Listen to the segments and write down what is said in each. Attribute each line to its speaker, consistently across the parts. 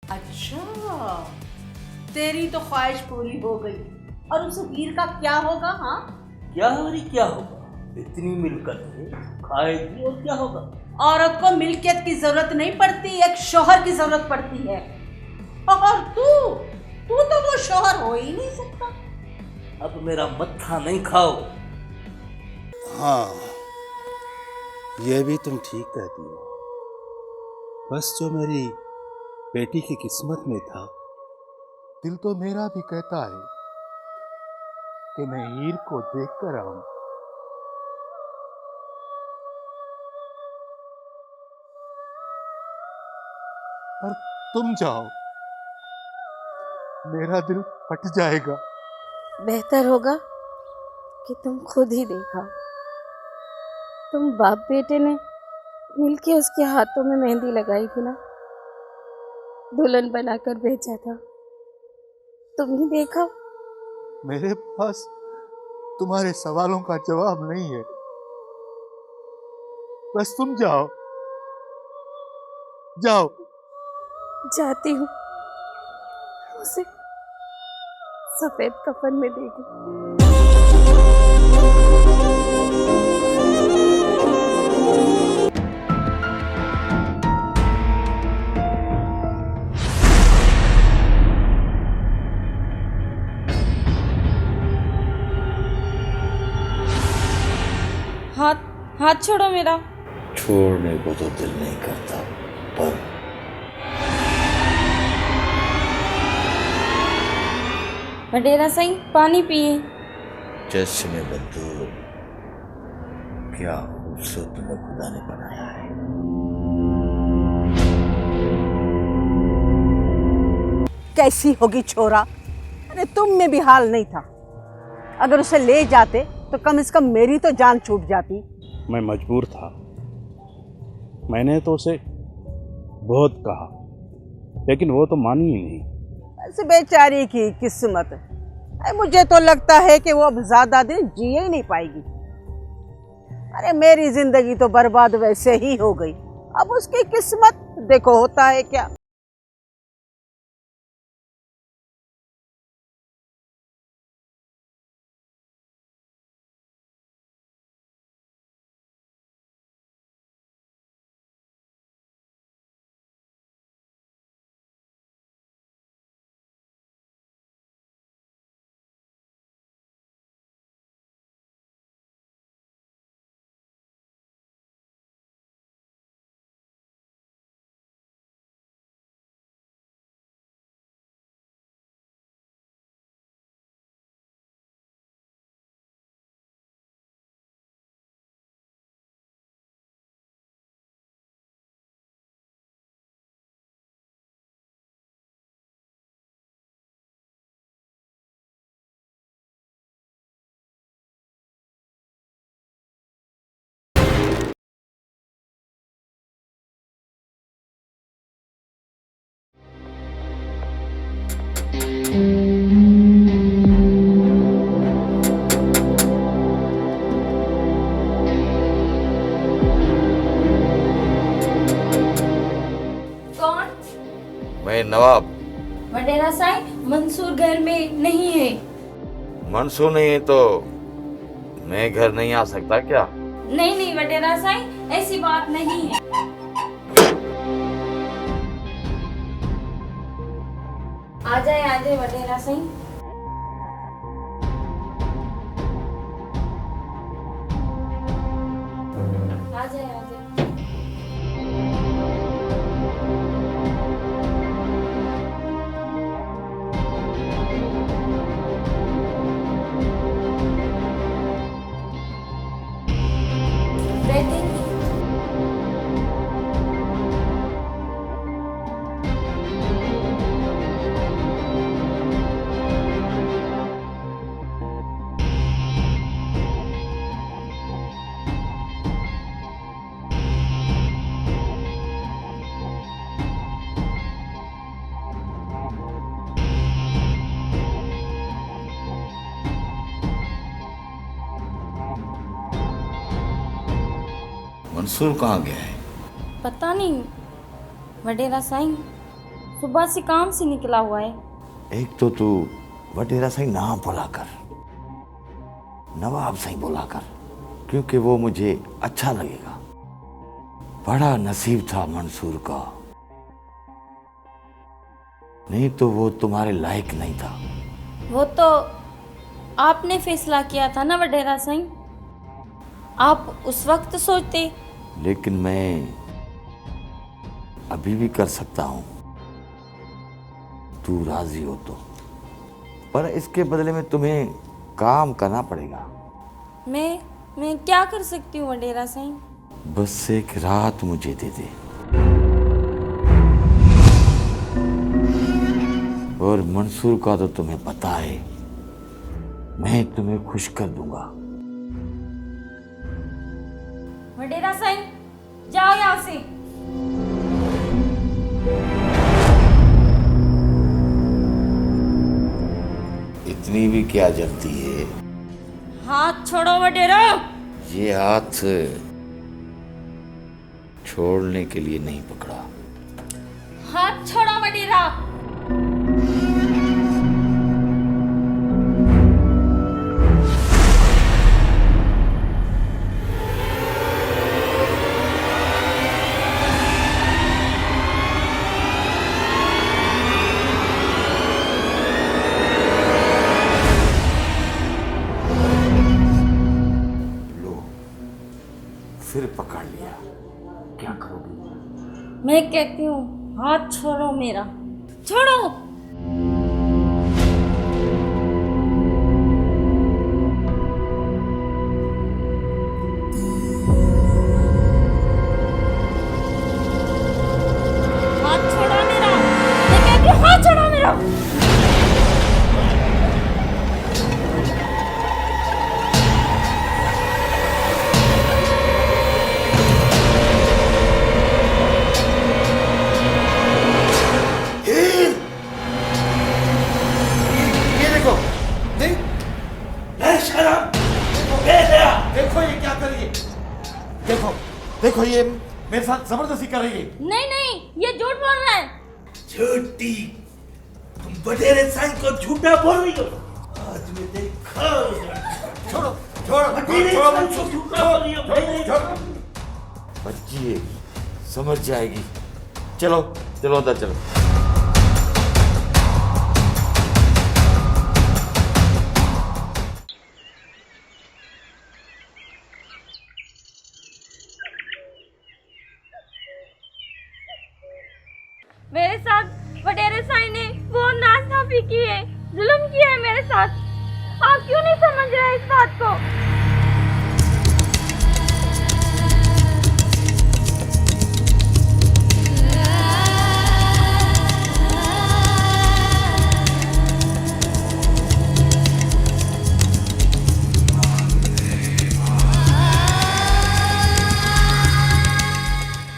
Speaker 1: अच्छा, तेरी तो ख्वाहिश पूरी हो गई। और उस वीर का क्या होगा? हाँ,
Speaker 2: क्या होगा? इतनी मिलकत है, खाएगी और क्या होगा?
Speaker 1: औरत को मिल्कियत की जरूरत नहीं पड़ती, एक शौहर की जरूरत पड़ती है। और तू तू तो वो शौहर हो ही नहीं सकता।
Speaker 2: अब मेरा मत्था नहीं खाओ।
Speaker 3: हाँ, ये भी तुम ठीक कहती हो। बस जो मेरी बेटी की किस्मत में था, दिल तो मेरा भी कहता है कि मैं हीर को देख कर आऊं। पर तुम जाओ, मेरा दिल फट जाएगा।
Speaker 4: बेहतर होगा कि तुम खुद ही देखा। तुम बाप बेटे ने मिलके उसके हाथों में मेहंदी लगाई थी ना, दुल्हन बनाकर भेजा था। तुम ही देखा।
Speaker 3: मेरे पास तुम्हारे सवालों का जवाब नहीं है। बस तुम जाओ, जाओ।
Speaker 4: जाती हूँ, उसे सफेद कफन में देगी।
Speaker 5: हाथ हाथ छोड़ो मेरा।
Speaker 2: छोड़ने को तो दिल नहीं करता, पर
Speaker 5: वडेरा साईं, पानी पिए।
Speaker 2: चश्मे बदूर, क्या खूबसूरत तुम्हें खुदा ने बनाया है।
Speaker 1: कैसी होगी छोरा? अरे तुम में भी हाल नहीं था। अगर उसे ले जाते तो कम से कम मेरी तो जान छूट जाती।
Speaker 3: मैं मजबूर था। मैंने तो उसे बहुत कहा, लेकिन वो तो मानी ही नहीं।
Speaker 1: ऐसे बेचारी की किस्मत। अरे मुझे तो लगता है कि वो अब ज्यादा दिन जी ही नहीं पाएगी। अरे मेरी जिंदगी तो बर्बाद वैसे ही हो गई, अब उसकी किस्मत देखो होता है क्या।
Speaker 5: कौन?
Speaker 6: मैं नवाब।
Speaker 5: वडेरा साईं, मंसूर घर में नहीं है।
Speaker 6: मंसूर नहीं है तो मैं घर नहीं आ सकता क्या?
Speaker 5: नहीं नहीं वडेरा साईं, ऐसी बात नहीं है। आ जाए वडेरा साईं। आ जाए। बैठेंगे।
Speaker 6: मंसूर कहाँ गया है?
Speaker 5: पता नहीं वडेरा साईं, सुबह से काम से निकला हुआ है।
Speaker 2: एक तो तू वडेरा साईं ना बुलाकर, नवाब साईं बुलाकर, क्योंकि वो मुझे अच्छा लगेगा। बड़ा नसीब था मंसूर का, नहीं तो वो तुम्हारे लायक नहीं था।
Speaker 5: वो तो आपने फैसला किया था ना वडेरा साईं, आप उस वक्त सोचते।
Speaker 2: लेकिन मैं अभी भी कर सकता हूं, तू राजी हो तो। पर इसके बदले में तुम्हें काम करना पड़ेगा।
Speaker 5: मैं क्या कर सकती हूँ वडेरा साईं?
Speaker 2: बस एक रात मुझे दे दे, और मंसूर का तो तुम्हें पता है, मैं तुम्हें खुश कर दूंगा।
Speaker 5: वडेरा साईं, जाओ यहाँ से।
Speaker 2: इतनी भी क्या जल्दी है?
Speaker 5: हाथ छोड़ो वडेरा।
Speaker 2: ये हाथ छोड़ने के लिए नहीं पकड़ा।
Speaker 5: हाथ छोड़ो वडेरा।
Speaker 2: फिर पकड़ लिया, क्या करोगी?
Speaker 5: मैं कहती हूँ हाथ छोड़ो मेरा, छोड़ो। हाथ छोड़ो मेरा, मैं कहती हूँ हाथ छोड़ो मेरा।
Speaker 2: देखो ये क्या कर रही है, देखो देखो ये मेरे साथ जबरदस्ती कर रही है।
Speaker 5: नहीं नहीं, ये झूठ बोल रहा है।
Speaker 3: झूठी, तुम वडेरे साईं को झूठा बोल रही हो। आज मैं देखा।
Speaker 2: छोड़ो छोड़ो बच्ची है, समझ जाएगी। चलो चलो अंदर चलो।
Speaker 5: मेरे साथ वडेरे साईं ने वो नाइंसाफी की है, जुल्म किया है मेरे साथ। आप क्यों नहीं समझ रहे इस बात को?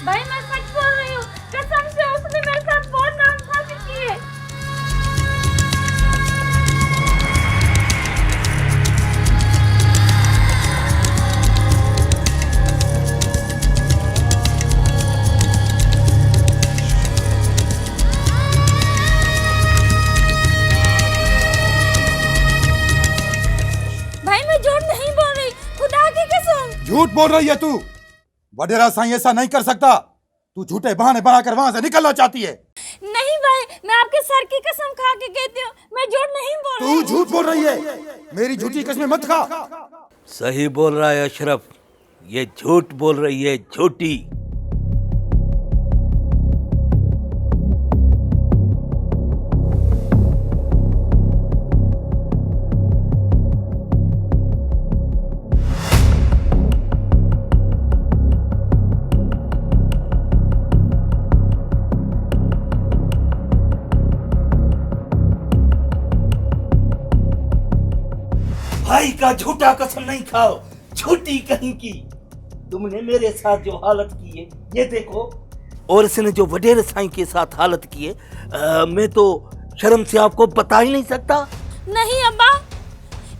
Speaker 5: भाई मैं सच बोल रही हूँ, कसम से उसने मेरे साथ बहुत नाइंसाफी की है। भाई मैं झूठ नहीं बोल रही, खुदा की कसम।
Speaker 7: झूठ बोल रही है तू। वडेरा साईं ऐसा नहीं कर सकता। तू झूठे बहाने बनाकर वहां से निकलना चाहती है।
Speaker 5: नहीं भाई, मैं आपके सर की कसम खा के कहती हूँ, मैं झूठ नहीं बोल रही।
Speaker 7: तू झूठ बोल रही है। मेरी झूठी कसमें मत खा।
Speaker 3: सही बोल रहा है अशरफ, ये झूठ बोल रही है, झूठी। भाई का झूठा कसम नहीं खाओ, झूठी कहीं की। तुमने मेरे साथ जो हालत की है ये देखो, और इसने जो वडेरे साईं के साथ हालत की है, मैं तो शर्म से आपको बता ही नहीं सकता।
Speaker 5: नहीं अब्बा,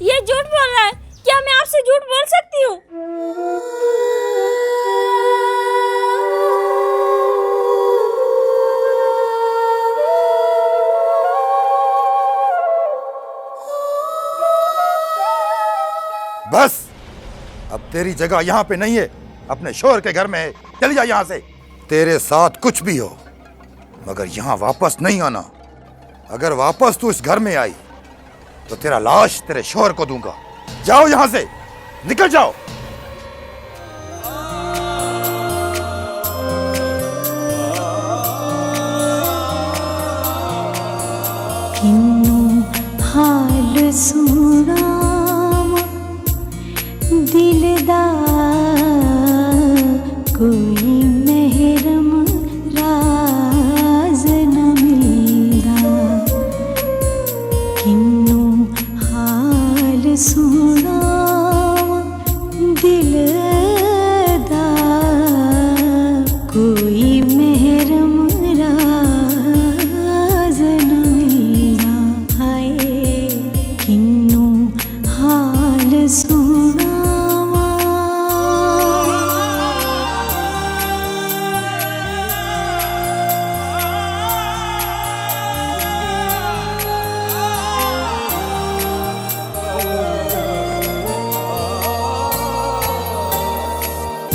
Speaker 5: ये झूठ बोल रहा है। क्या मैं आपसे झूठ बोल सकती हूँ?
Speaker 7: बस, अब तेरी जगह यहाँ पे नहीं है, अपने शोहर के घर में है। चली जा यहाँ से। तेरे साथ कुछ भी हो, मगर यहाँ वापस नहीं आना। अगर वापस तू इस घर में आई तो तेरा लाश तेरे शोहर को दूंगा। जाओ यहाँ से, निकल जाओ।
Speaker 8: हाल सुनावा दिलदार, कोई महरम राज न मिलदा। किन्नू हाल सुनावा दिलदार, कोई महरम राज न मिलदा। हाय किन्नू हाल सुनावा।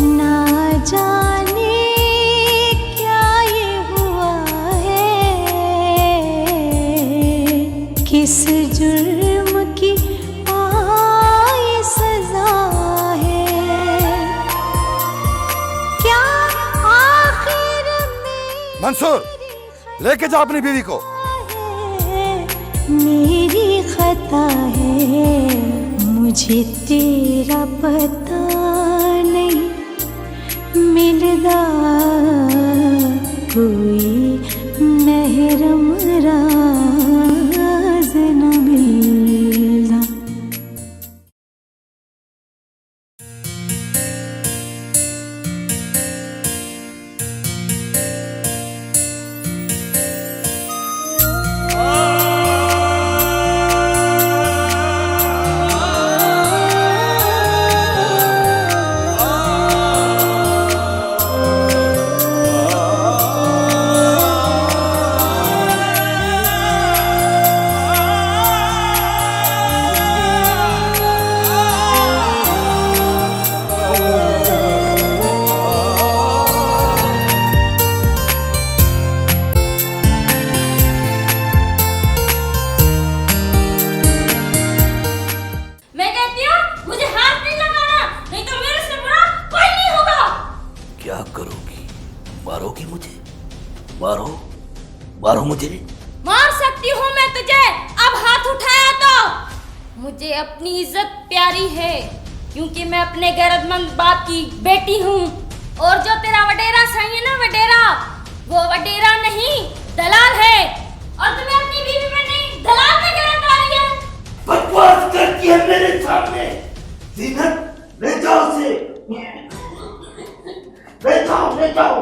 Speaker 8: ना जाने क्या ये हुआ है, किस जुर्म की पाई सजा है। क्या आखिर में
Speaker 7: मंसूर, लेके जा अपनी बीवी को।
Speaker 8: मेरी खता है, मुझे तेरा पता नहीं मिलदा। कोई महरम राज न मिलदा।
Speaker 5: मैं कहती हूँ मुझे हाथ नहीं लगाना, नहीं तो मेरे से बुरा कोई नहीं होगा।
Speaker 2: क्या करोगी? मारोगी मुझे? मारो, मारो मुझे।
Speaker 5: मार सकती हूँ मैं तुझे, अब हाथ उठाया तो। मुझे अपनी इज्जत प्यारी है, क्योंकि मैं अपने गैरतमंद बाप की बेटी हूँ। और जो तेरा वडेरा सही है ना, वडेरा, वो वडेरा नहीं दलाल है। और तुम्हें अपनी बीवी में नहीं, दलाल में गिरफ्तार रही है।
Speaker 2: बकवास करती है मेरे सामने। जीनत, ले जाओ उसे, ले जाओ, ले जाओ।